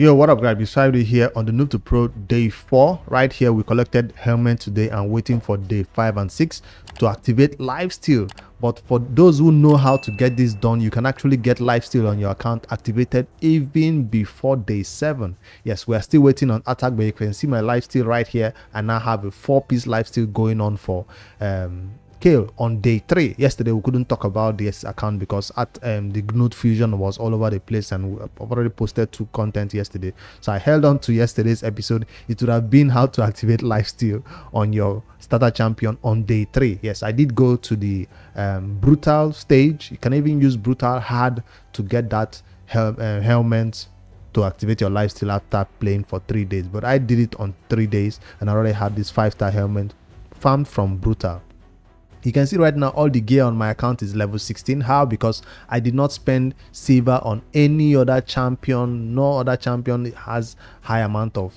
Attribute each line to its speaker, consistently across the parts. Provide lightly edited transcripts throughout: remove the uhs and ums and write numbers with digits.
Speaker 1: Yo, what up, guys? Beside you here on the Noob to Pro day 4. Right here, we collected helmet today and waiting for day 5 and 6 to activate lifesteal. But for those who know how to get this done, you can actually get lifesteal on your account activated even before day 7. Yes, we are still waiting on Artak, but you can see my lifesteal right here. And now have a 4-piece lifesteal going on for KAEL on day 3. Yesterday we couldn't talk about this account because at the Gnut fusion was all over the place, and we already posted 2 content yesterday, so I held on to yesterday's episode. It would have been how to activate lifesteal on your starter champion on day 3. Yes, I did go to the brutal stage. You can even use brutal hard to get that helmet to activate your lifesteal after playing for 3 days, but I did it on 3 days and I already had this 5-star helmet farmed from brutal. You can see right now all the gear on my account is level 16. How? Because I did not spend silver on any other champion. No other champion has high amount of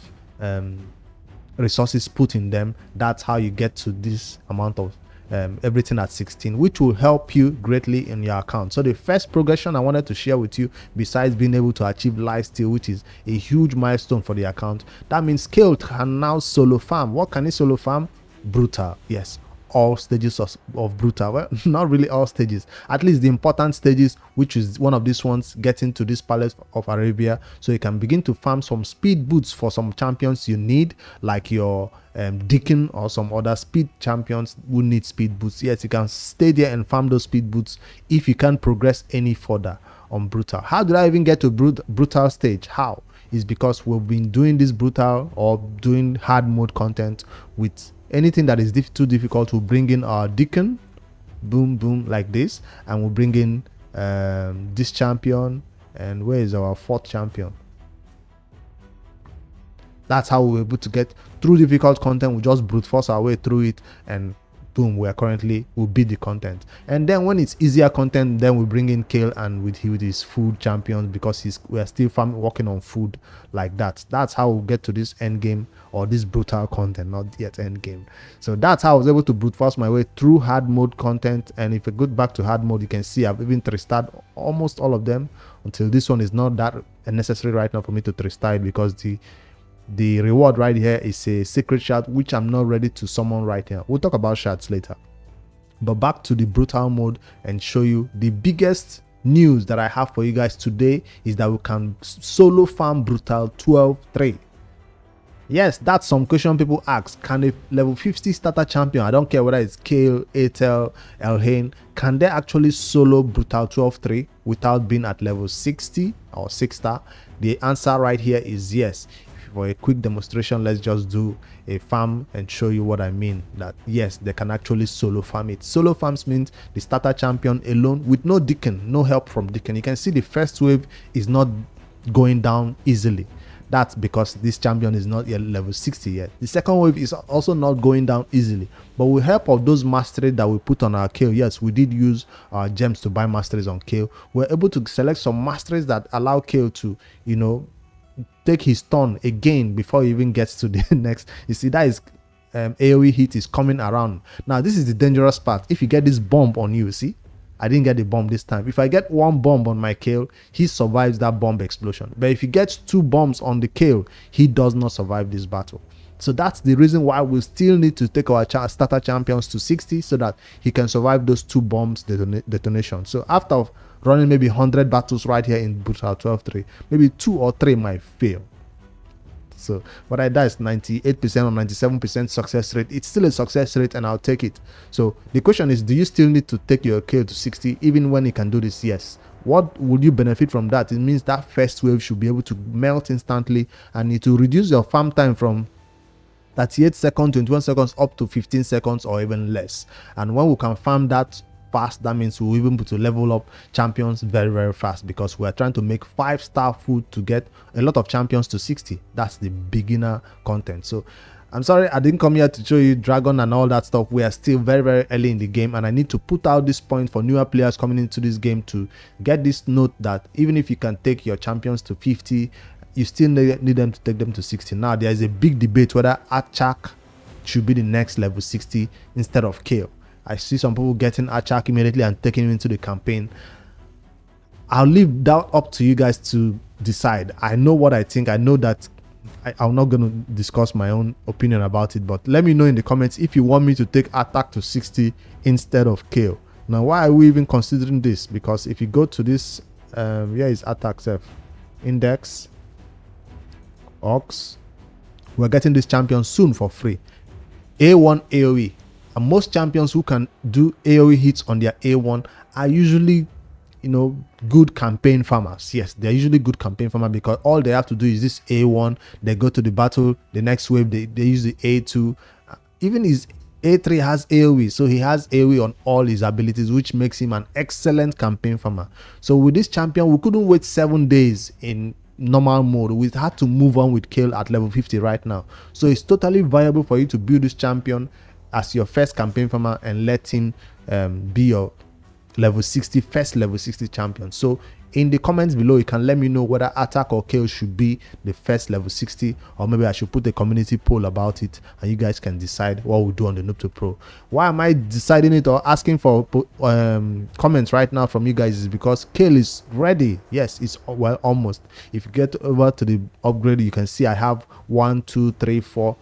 Speaker 1: resources put in them. That's how you get to this amount of everything at 16, which will help you greatly in your account. So the first progression I wanted to share with you, besides being able to achieve lifesteal, which is a huge milestone for the account, that means KAEL can now solo farm. What can he solo farm? Brutal. Yes, all stages of brutal. Well, not really all stages, at least the important stages, which is one of these ones, getting to this palace of Arabia, so you can begin to farm some speed boots for some champions you need, like your Deacon or some other speed champions who need speed boots. Yes, you can stay there and farm those speed boots if you can't progress any further on brutal. How did I even get to brutal stage? How? Is because we've been doing this brutal or doing hard mode content. With anything that is too difficult, we'll bring in our Deacon, boom boom, like this, and we'll bring in this champion. And where is our 4th champion? That's how we're able to get through difficult content. We just brute force our way through it, and boom, we'll beat the content. And then when it's easier content, then we bring in KAEL and with his food champions, because we're still working on food like that. That's how we'll get to this end game, or this brutal content, not yet end game. So that's how I was able to brute force my way through hard mode content. And if I go back to hard mode, you can see I've even 3-starred almost all of them, until this one is not that necessary right now for me to 3-star it, because the reward right here is a secret shard, which I'm not ready to summon right now. We'll talk about shards later. But back to the brutal mode and show you the biggest news that I have for you guys today is that we can solo farm brutal 12-3. Yes, that's some question people ask. Can a level 50 starter champion, I don't care whether it's KAEL, ATEL, Elhain, can they actually solo brutal 12-3 without being at level 60 or 6-star? The answer right here is yes. For a quick demonstration, let's just do a farm and show you what I mean. That yes, they can actually solo farm it. Solo farms means the starter champion alone with no Deacon, no help from Deacon. You can see the first wave is not going down easily. That's because this champion is not yet level 60 yet. The second wave is also not going down easily, but with help of those masteries that we put on our KAEL, yes, we did use our gems to buy masteries on KAEL. We're able to select some masteries that allow KAEL to, take his turn again before he even gets to the next. You see, that is AoE hit is coming around. Now this is the dangerous part. If you get this bomb on you, see, I didn't get the bomb this time. If I get 1 bomb on my KAEL, he survives that bomb explosion. But if he gets 2 bombs on the KAEL, he does not survive this battle. So that's the reason why we still need to take our starter champions to 60, so that he can survive those 2 bombs detonation. So after running maybe 100 battles right here in brutal 12-3, maybe 2 or 3 might fail. So what I die is 98% or 97% success rate. It's still a success rate, and I'll take it. So the question is, do you still need to take your KAEL to 60 even when you can do this? Yes. What would you benefit from that? It means that first wave should be able to melt instantly, and it will reduce your farm time from 38 seconds, 21 seconds up to 15 seconds or even less. And when we can farm that fast, that means we'll even be able to level up champions very, very fast, because we are trying to make 5-star food to get a lot of champions to 60. That's the beginner content. So I'm sorry I didn't come here to show you dragon and all that stuff. We are still very, very early in the game, and I need to put out this point for newer players coming into this game to get this note that even if you can take your champions to 50, you still need them to take them to 60. Now there is a big debate whether Artak should be the next level 60 instead of KAEL. I see some people getting Artak immediately and taking him into the campaign. I'll leave that up to you guys to decide. I know what I think. I know that I'm not going to discuss my own opinion about it, but let me know in the comments if you want me to take Artak to 60 instead of KAEL. Now, why are we even considering this? Because if you go to this, here is Artak self index, Ox, we're getting this champion soon for free. A1 AoE, and most champions who can do AoE hits on their A1 are usually, you know, good campaign farmers. Yes, they're usually good campaign farmers because all they have to do is this A1, they go to the battle, the next wave they use the A2. Even his A3 has AoE, so he has AoE on all his abilities, which makes him an excellent campaign farmer. So with this champion, we couldn't wait 7 days in normal mode. We had to move on with KAEL at level 50 right now. So it's totally viable for you to build this champion as your first campaign farmer and let him be your level 60 first level 60 champion. So in the comments below, you can let me know whether Artak or KAEL should be the first level 60, or maybe I should put a community poll about it and you guys can decide what we'll do on the Noob to Pro. Why am I deciding it or asking for comments right now from you guys is because KAEL is ready. Yes, it's well almost. If you get over to the upgrade, you can see I have 1 2 3 4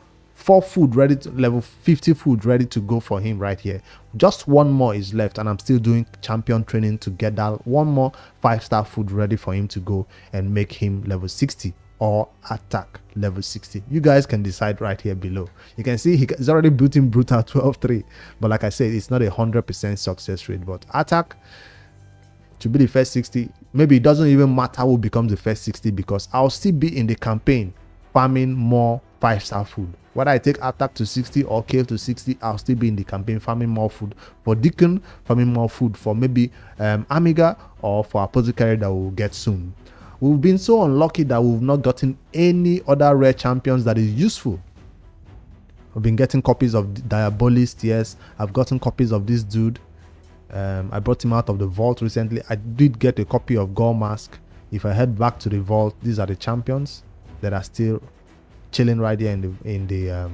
Speaker 1: food ready to level 50 food ready to go for him right here. Just one more is left and I'm still doing champion training to get that one more 5-star food ready for him to go and make him level 60 or Artak level 60. You guys can decide right here below. You can see he's already built in brutal 12-3, but like I said, it's not 100% success rate. But Artak to be the first 60, maybe it doesn't even matter who becomes the first 60 because I'll still be in the campaign farming more 5-star food. Whether I take Artak to 60 or KAEL to 60, I'll still be in the campaign farming more food. For Deacon, farming more food for maybe Amiga or for Apothecary that we'll get soon. We've been so unlucky that we've not gotten any other rare champions that is useful. I've been getting copies of Diabolist, yes. I've gotten copies of this dude. I brought him out of the vault recently. I did get a copy of Gore Mask. If I head back to the vault, these are the champions that are still chilling right here in the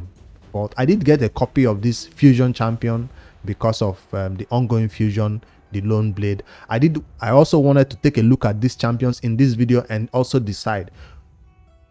Speaker 1: vault. I did get a copy of this fusion champion because of the ongoing fusion, the Lone Blade. I also wanted to take a look at these champions in this video and also decide,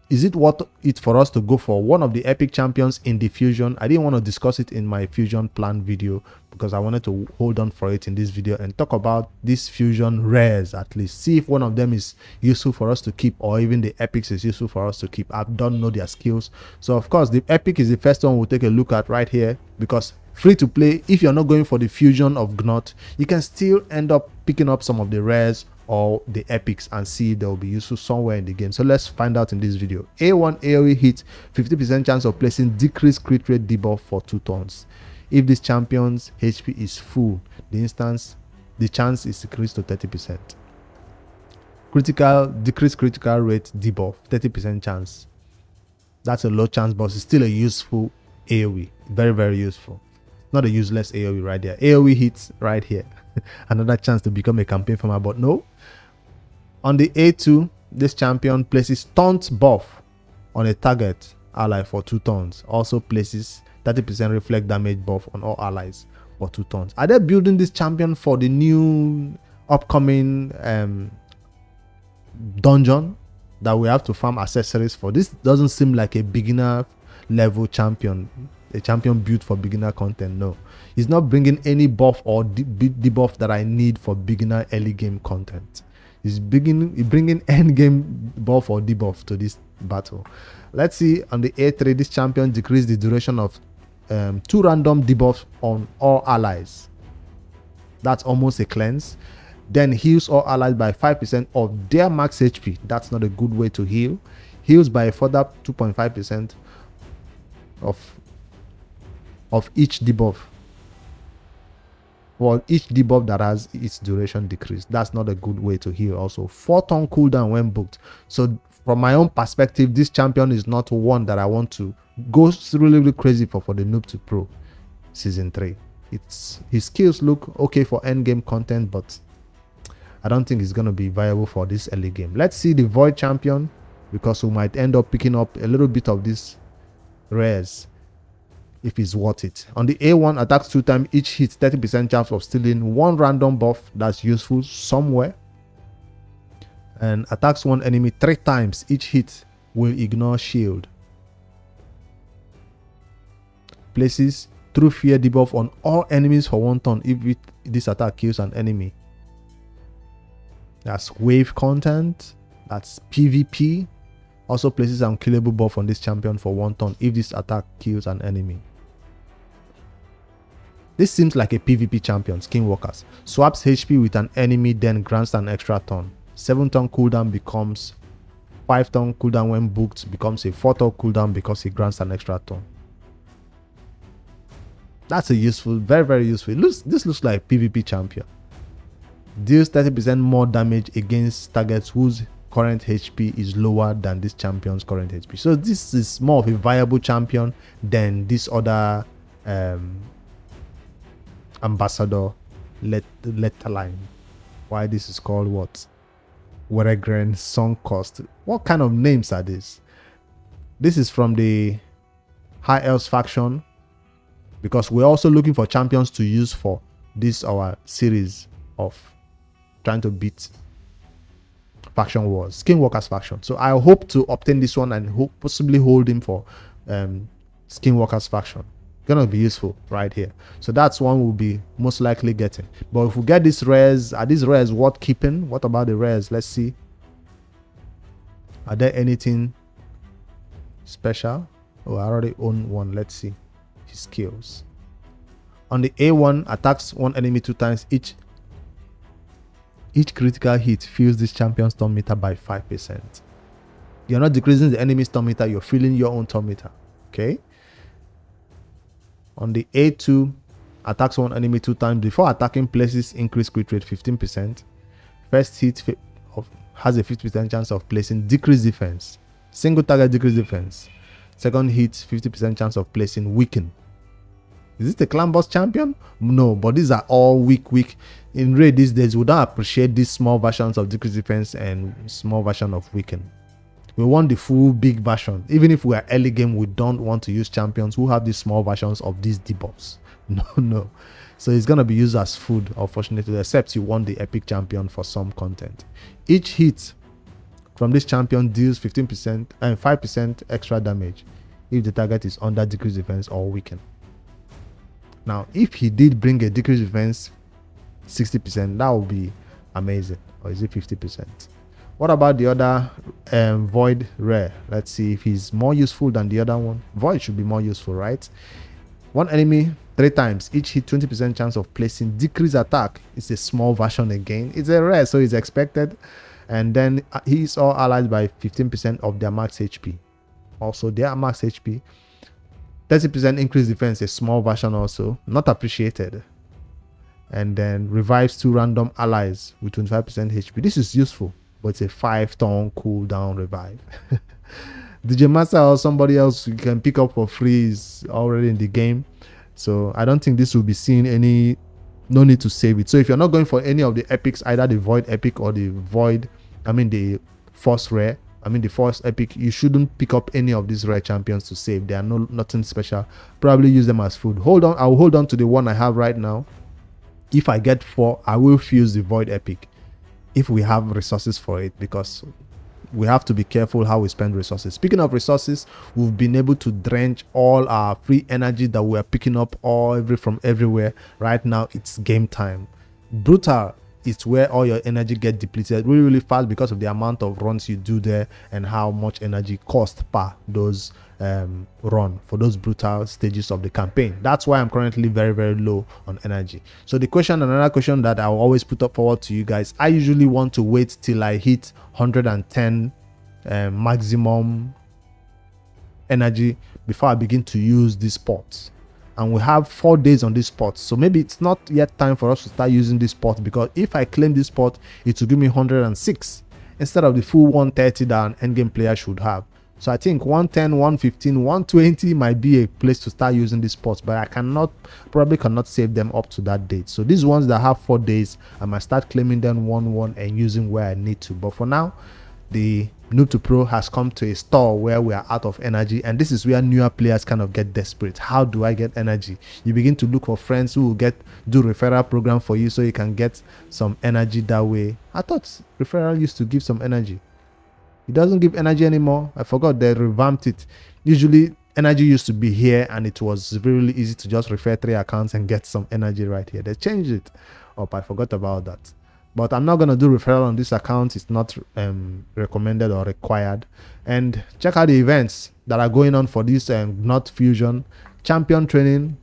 Speaker 1: is it worth it for us to go for one of the epic champions in the fusion? I didn't want to discuss it in my fusion plan video because I wanted to hold on for it in this video and talk about these fusion rares, at least see if one of them is useful for us to keep or even the epics is useful for us to keep. I don't know their skills. So of course the epic is the first one we'll take a look at right here because free to play. If you're not going for the fusion of Gnot, you can still end up picking up some of the rares or the epics and see if they'll be useful somewhere in the game. So let's find out in this video. A1 AoE hit, 50% chance of placing decreased crit rate debuff for 2 turns. If this champion's HP is full, the chance is decreased to 30%. Decreased critical rate debuff, 30% chance. That's a low chance, but it's still a useful AoE. Very, very useful. Not a useless AoE right there. AoE hits right here. Another chance to become a campaign farmer, but no. On the A2, this champion places taunt buff on a target ally for 2 turns. Also places 30% reflect damage buff on all allies for 2 turns. Are they building this champion for the new upcoming dungeon that we have to farm accessories for? This doesn't seem like a beginner level champion, a champion built for beginner content. No, he's not bringing any buff or debuff that I need for beginner early game content. He's bringing end game buff or debuff to this battle. Let's see. On the A3, this champion decreased the duration of 2 random debuffs on all allies. That's almost a cleanse. Then heals all allies by 5% of their max HP. That's not a good way to heal. Heals by a further 2.5% of each debuff. For each debuff that has its duration decreased. That's not a good way to heal. Also 4-turn cooldown when booked. So from my own perspective, this champion is not one that I want to go really crazy for the Noob to Pro season 3. His skills look okay for end game content, but I don't think it's going to be viable for this early game. Let's see the Void champion, because we might end up picking up a little bit of these rares if it's worth it. On the A1, attacks 2 times, each hit 30% chance of stealing 1 random buff that's useful somewhere. and attacks one enemy 3 times. Each hit will ignore shield. Places True Fear debuff on all enemies for 1 turn if this attack kills an enemy. That's wave content. That's PvP. Also places an unkillable buff on this champion for 1 turn if this attack kills an enemy. This seems like a PvP champion, Skinwalkers. Swaps HP with an enemy, then grants an extra turn. 7 turn cooldown becomes 5 turn cooldown when booked, becomes a 4 turn cooldown because he grants an extra turn. That's a useful, very, very useful. This looks like a PvP champion. Deals 30% more damage against targets whose current HP is lower than this champion's current HP. So this is more of a viable champion than this other ambassador letter line. Why this is called what? Weregren Song Cost. What kind of names are these? This is from the High Elves faction, because we're also looking for champions to use for this our series of trying to beat faction wars, Skinwalkers faction. So I hope to obtain this one and possibly hold him for Skinwalkers faction. Gonna be useful right here. So that's one we'll be most likely getting. But if we get these rares, are these rares worth keeping? What about the rares? Let's see. Are there anything special? Oh, I already own one. Let's see his skills. On the A1, attacks one enemy 2 times. Each critical hit fills this champion's turn meter by 5%. You're not decreasing the enemy's turn meter, you're filling your own turn meter. Okay. On the A2, attacks one enemy 2 times. Before attacking, places increase crit rate 15%. First hit has a 50% chance of placing decreased defense. Single target decreased defense. Second hit, 50% chance of placing weaken. Is this the clan boss champion? No, but these are all weak. In raid these days, we don't appreciate these small versions of decreased defense and small version of weaken. We want the full big version. Even if we are early game, we don't want to use champions who have these small versions of these debuffs. No. So it's going to be used as food, unfortunately, except you want the epic champion for some content. Each hit from this champion deals 15% and 5% extra damage if the target is under decreased defense or weaken. Now, if he did bring a decreased defense 60%, that would be amazing. Or is it 50%? What about the other Void rare? Let's see if he's more useful than the other one. Void should be more useful, right? One enemy 3 times. Each hit 20% chance of placing decreased attack. It's a small version again. It's a rare, so it's expected. And then he's all allied by 15% of their max HP. Also, their max HP. 30% increased defense, a small version also. Not appreciated. And then revives 2 random allies with 25% HP. This is useful, but it's a 5-turn cooldown revive. DJ Master or somebody else you can pick up for free is already in the game. So I don't think this will be seeing any, no need to save it. So if you're not going for any of the epics, either the Void epic or the the Force rare, the Force epic, you shouldn't pick up any of these rare champions to save. They are nothing special. Probably use them as food. I'll hold on to the one I have right now. If I get 4, I will fuse the Void epic if we have resources for it, because we have to be careful how we spend resources. Speaking of resources, we've been able to drench all our free energy that we are picking up from everywhere. Right now it's game time. Brutal is where all your energy get depleted really fast because of the amount of runs you do there and how much energy cost per those run for those brutal stages of the campaign. That's why I'm currently very low on energy. So another question that I'll always put up forward to you guys, I usually want to wait till I hit 110 maximum energy before I begin to use these pots. And we have 4 days on this pot, so maybe it's not yet time for us to start using this pot, because if I claim this pot, it will give me 106 instead of the full 130 that an endgame player should have. So I think 110, 115, 120 might be a place to start using these pots, but I probably cannot save them up to that date. So these ones that have 4 days, I might start claiming them 1-1 and using where I need to. But for now, the Noob to Pro has come to a store where we are out of energy, and this is where newer players kind of get desperate. How do I get energy? You begin to look for friends who will do referral program for you so you can get some energy that way. I thought referral used to give some energy. It doesn't give energy anymore. I forgot they revamped it. Usually energy used to be here, and it was really easy to just refer 3 accounts and get some energy right here. They changed it up. I forgot about that. But I'm not going to do referral on this account. It's not recommended or required. And check out the events that are going on for this Not Fusion champion training.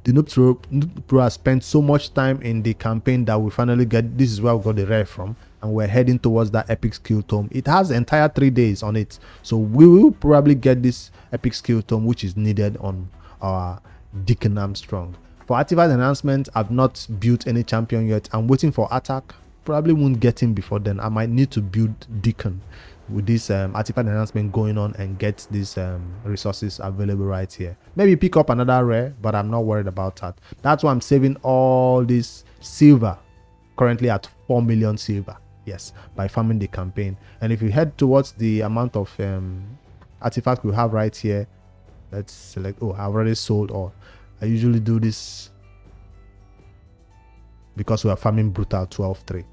Speaker 1: The Noob Pro has spent so much time in the campaign that we finally get. This is where we got the rare from, and we're heading towards that epic skill tome. It has the entire 3 days on it, so we will probably get this epic skill tome, which is needed on our Deacon Armstrong. For artifact enhancement, I've not built any champion yet. I'm waiting for Artak. Probably won't get him before then. I might need to build Deacon with this artifact enhancement going on and get these resources available right here. Maybe pick up another rare, but I'm not worried about that. That's why I'm saving all this silver, currently at 4 million silver. Yes, by farming the campaign. And if you head towards the amount of artifact we have right here, let's select. Oh, I've already sold all. I usually do this because we are farming brutal 12-3,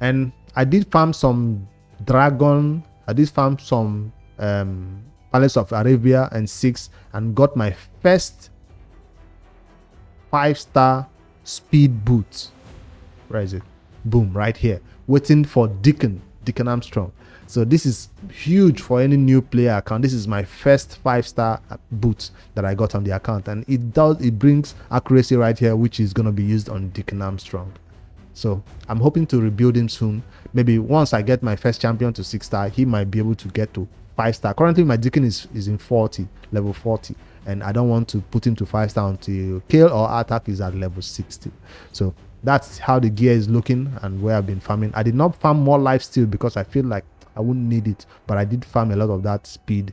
Speaker 1: and I did farm some dragon. I did farm some Palace of Arabia and 6, and got my first 5-star speed boot. Where is it? Boom, right here. Waiting for Deacon Armstrong. So this is huge for any new player account. This is my first 5-star boot that I got on the account, and it brings accuracy right here, which is going to be used on Deacon Armstrong. So I'm hoping to rebuild him soon. Maybe once I get my first champion to 6-star, he might be able to get to 5-star. Currently my Deacon is in level 40, and I don't want to put him to 5-star until KAEL or Artak is at level 60. So that's how the gear is looking and where I've been farming. I did not farm more lifesteal because I feel like I wouldn't need it, but I did farm a lot of that speed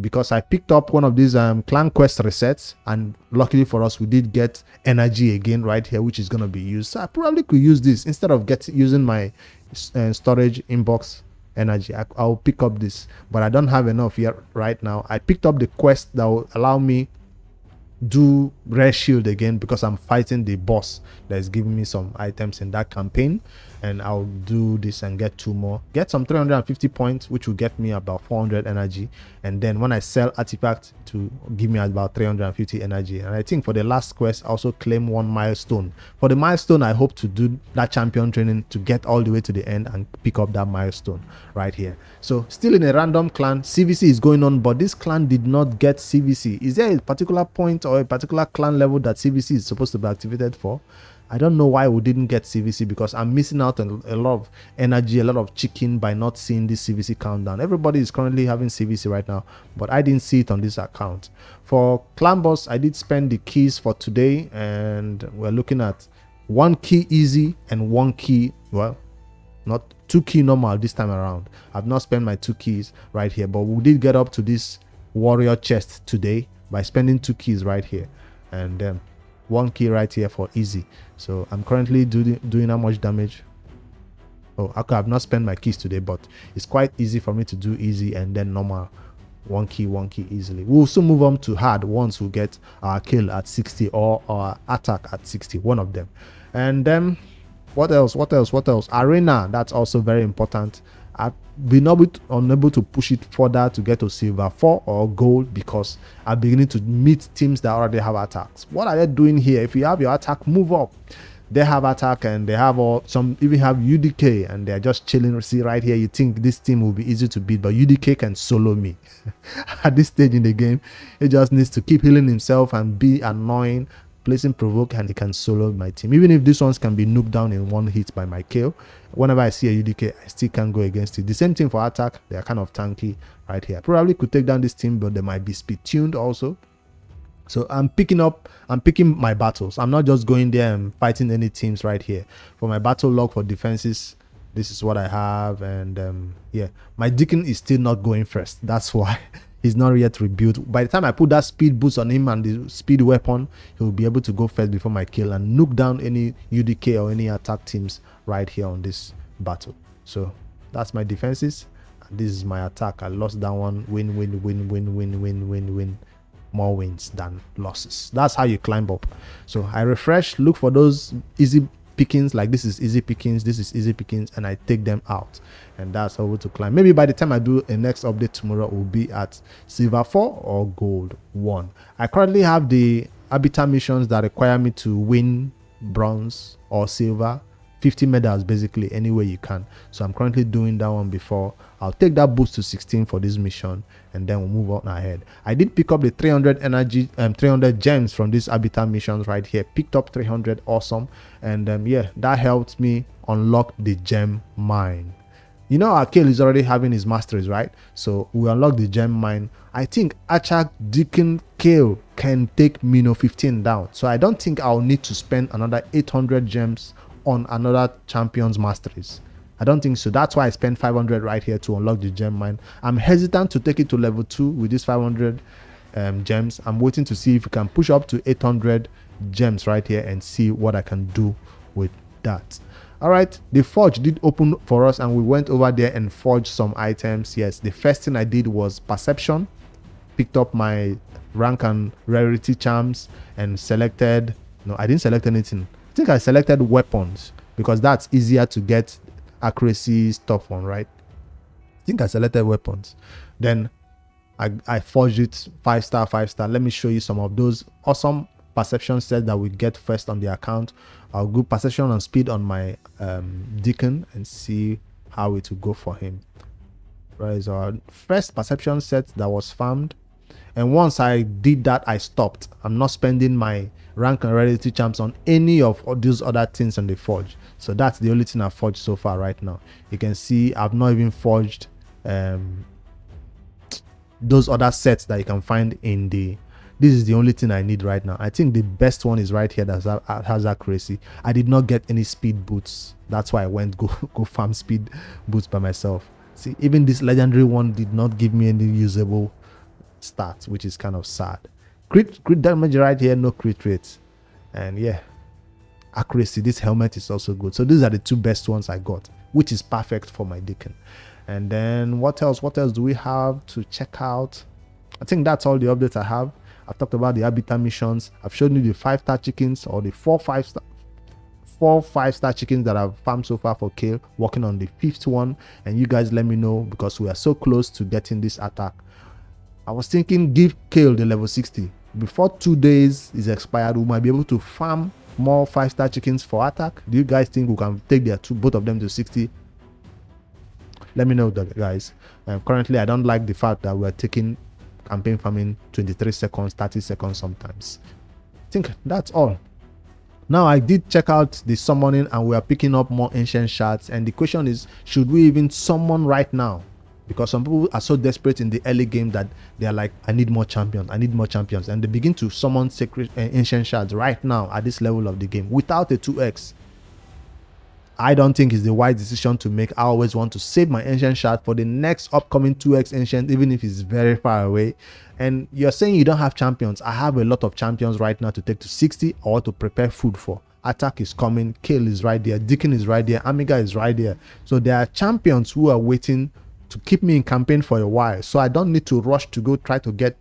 Speaker 1: because I picked up one of these clan quest resets, and luckily for us we did get energy again right here, which is going to be used. So I probably could use this instead of using my storage inbox energy. I'll pick up this, but I don't have enough yet right now. I picked up the quest that will allow me do rare shield again because I'm fighting the boss that is giving me some items in that campaign, and I'll do this and get 2 more, get some 350 points, which will get me about 400 energy, and then when I sell artifact to give me about 350 energy. And I think for the last quest I also claim 1 milestone. For the milestone, I hope to do that champion training to get all the way to the end and pick up that milestone right here. So still in a random clan, CVC is going on, but this clan did not get CVC. Is there a particular point or a particular clan level that CVC is supposed to be activated for? I don't know why we didn't get CVC, because I'm missing out on a lot of energy, a lot of chicken by not seeing this CVC countdown. Everybody is currently having CVC right now, but I didn't see it on this account. For clan boss, I did spend the keys for today, and we're looking at 1 key easy and 1 key, well, not 2 key normal this time around. I've not spent my 2 keys right here, but we did get up to this warrior chest today by spending 2 keys right here, and 1 key right here for easy. So I'm currently doing how much damage? Oh, okay, I've not spent my keys today, but it's quite easy for me to do easy and then normal. 1 key easily. We'll soon move on to hard once we get our KAEL at 60 or our Artak at 60, one of them. And then what else? Arena, that's also very important. I've been unable to push it further to get to silver 4 or gold because I'm beginning to meet teams that already have attacks. What are they doing here? If you have your attack, move up. They have attack, and they have some even have UDK, and they're just chilling. See right here, you think this team will be easy to beat, but UDK can solo me. At this stage in the game, he just needs to keep healing himself and be annoying, placing provoke, and he can solo my team. Even if these ones can be nuked down in 1 hit by my KAEL, whenever I see a UDK, I still can't go against it. The same thing for Artak. They are kind of tanky right here. Probably could take down this team, but they might be speed tuned also. So I'm picking my battles. I'm not just going there and fighting any teams right here. For my battle log for defenses, this is what I have, and yeah, my Deacon is still not going first. That's why he's not yet rebuilt. By the time I put that speed boost on him and the speed weapon, he'll be able to go first before my KAEL and nuke down any UDK or any attack teams right here on this battle. So that's my defenses, This is my attack. I lost that one. Win, win, win, win, win, win, win, win. More wins than losses. That's how you climb up. So I refresh, look for those easy pickings. Like this is easy pickings, this is easy pickings, and I take them out, and that's how to climb. Maybe by the time I do a next update tomorrow, we'll be at silver 4 or gold 1. I currently have the habitat missions that require me to win bronze or silver, 50 medals basically, any way you can. So I'm currently doing that one before. I'll take that boost to 16 for this mission, and then we'll move on ahead. I did pick up the 300 energy 300 gems from these habitat missions right here. Picked up 300, awesome. And yeah, that helped me unlock the gem mine. You know, our KAEL is already having his masteries, right? So we unlock the gem mine. I think Artak, Deacon, KAEL can take Mino 15 down. So I don't think I'll need to spend another 800 gems on another champion's masteries. I don't think so. That's why I spent 500 right here to unlock the gem mine. I'm hesitant to take it to level 2 with these 500 gems. I'm waiting to see if we can push up to 800 gems right here and see what I can do with that. All right, the forge did open for us, and we went over there and forged some items. Yes, the first thing I did was perception. Picked up my rank and rarity charms and selected, no, I didn't select anything. I think I selected weapons because that's easier to get accuracy stuff on, right? I think I selected weapons. Then I forged it 5-star, 5-star. Let me show you some of those awesome perception sets that we get first on the account. I'll go perception and speed on my Deacon and see how it will go for him. Right, so our first perception set that was farmed, and once I did that, I stopped. I'm not spending my rank and rarity charms on any of those other things on the forge. So that's the only thing I've forged so far right now. You can see I've not even forged those other sets that you can find in the, this is the only thing I need right now. I think the best one is right here that has accuracy. I did not get any speed boots. That's why I went go farm speed boots by myself. See, even this legendary one did not give me any usable stats, which is kind of sad. Crit damage right here, no crit rate. And yeah, accuracy, this helmet is also good. So these are the two best ones I got, which is perfect for my Deacon. And then what else do we have to check out? I think that's all the updates I have. I've talked about the habitat missions. I've shown you the 5-star chickens, or the 4 5-star chickens that I've farmed so far for KAEL, working on the 5th one. And you guys let me know, because we are so close to getting this attack. I was thinking give KAEL the level 60. Before 2 days is expired, we might be able to farm more 5-star chickens for Artak. Do you guys think we can take both of them to 60? Let me know that, guys. Currently, I don't like the fact that we're taking campaign farming 23 seconds, 30 seconds sometimes. I think that's all. Now, I did check out the summoning, and we are picking up more ancient shards. And the question is, should we even summon right now? Because some people are so desperate in the early game that they are like, I need more champions, I need more champions, and they begin to summon sacred ancient shards right now at this level of the game without a 2x. I don't think it's the wise decision to make. I always want to save my ancient shard for the next upcoming 2x ancient, even if it's very far away. And you're saying you don't have champions. I have a lot of champions right now to take to 60 or to prepare food for. Artak is coming, KAEL is right there, Deacon is right there, Amiga is right there. So there are champions who are waiting to keep me in campaign for a while. So I don't need to rush to go try to get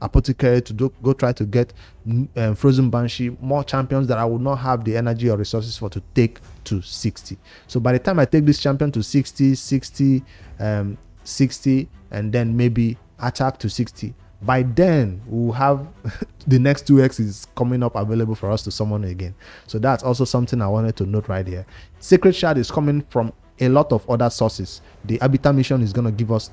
Speaker 1: Apothecary, to go try to get Frozen Banshee, more champions that I would not have the energy or resources for to take to 60. So by the time I take this champion to 60, 60, and then maybe Artak to 60, by then we'll have the next 2x is coming up available for us to summon again. So that's also something I wanted to note right here. Sacred Shard is coming from a lot of other sources. The Habitat mission is going to give us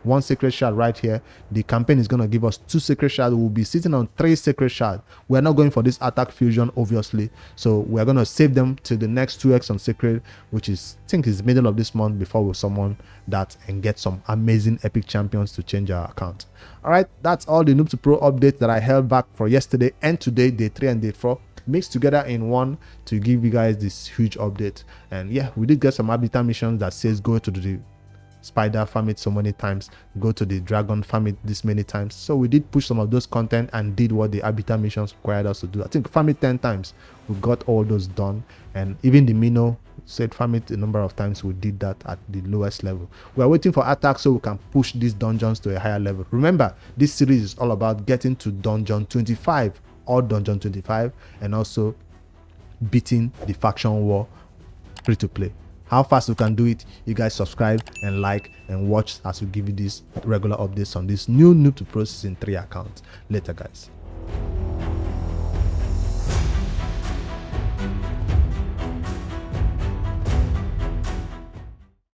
Speaker 1: 1 sacred shard right here. The campaign is going to give us 2 sacred shards. We'll be sitting on 3 sacred shards. We're not going for this Artak fusion, obviously, so we're going to save them to the next 2x on sacred, which is, I think, is middle of this month, before we summon that and get some amazing epic champions to change our account. All right, that's all the Noob to Pro updates that I held back for yesterday and today, day 3 and day 4, mixed together in one to give you guys this huge update. And yeah, we did get some habitat missions that says go to the spider, farm it so many times, go to the dragon, farm it this many times. So we did push some of those content and did what the arbiter missions required us to do. I think farm it 10 times, we got all those done. And even the Mino said farm it a number of times. We did that at the lowest level. We are waiting for Artak so we can push these dungeons to a higher level. Remember, this series is all about getting to dungeon 25 or dungeon 25 and also beating the faction war free to play. How fast we can do it, you guys subscribe and like and watch as we give you these regular updates on this new Noob to Pro Season 3 account. Later, guys.